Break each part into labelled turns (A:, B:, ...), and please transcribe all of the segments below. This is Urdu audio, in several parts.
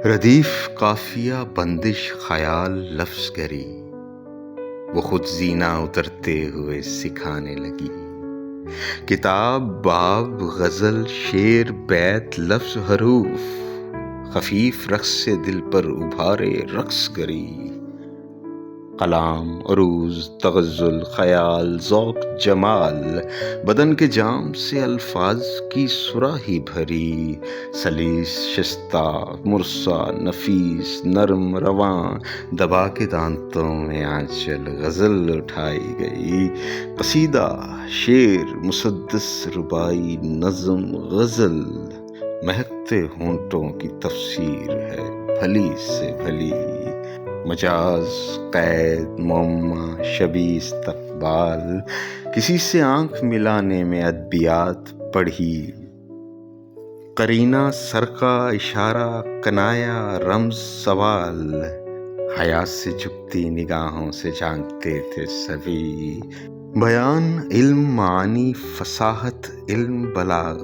A: ردیف قافیہ بندش خیال لفظ گری، وہ خود زینہ اترتے ہوئے سکھانے لگی۔ کتاب، باب، غزل، شعر، بیت، لفظ، حروف، خفیف رقص سے دل پر ابھارے رقص گری۔ کلام، عروض، تغزل، خیال، ذوق، جمال، بدن کے جام سے الفاظ کی صراحی بھری۔ سلیس، شستہ، مرصع، نفیس، نرم، رواں، دبا کے دانتوں میں آنچل غزل اٹھائی گئی۔ قصیدہ، شعر، مسدس، ربائی، نظم، غزل، مہکتے ہونٹوں کی تفسیر ہے بھلی سے بھلی۔ مجاز، قید، معمہ، شبیہ استقبال، کسی سے آنکھ ملانے میں ادبیات پڑھی۔ قرینہ، سرقہ، اشارہ، کنایہ، رمز، سوال، حیا سے جھکتی نگاہوں سے جھانکتے تھے سبھی۔ بیان، علم، معانی، فصاحت، علم، بلاغ،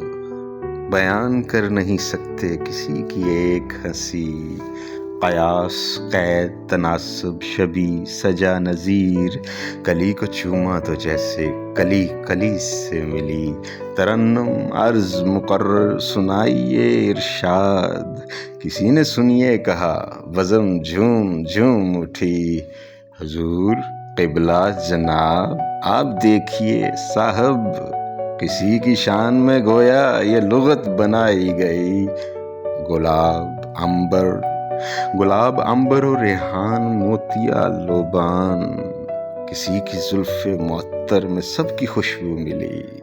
A: بیان کر نہیں سکتے کسی کی ایک ہنسی۔ قیاس، قید، تناسب، شبیہ، سجا، نظیر، کلی کو چوما تو جیسے کلی کلی سے ملی۔ ترنم، عرض، مقرر، سنائیے ارشاد، کسی نے سنیے کہا، بزم جھوم جھوم اٹھی۔ حضور، قبلہ، جناب، آپ دیکھیے صاحب، کسی کی شان میں گویا یہ لغت بنائی گئی۔ گلاب، عنبر و ریحان، موتیا، لوبان، کسی کی زلف معطر میں سب کی خوشبو ملی۔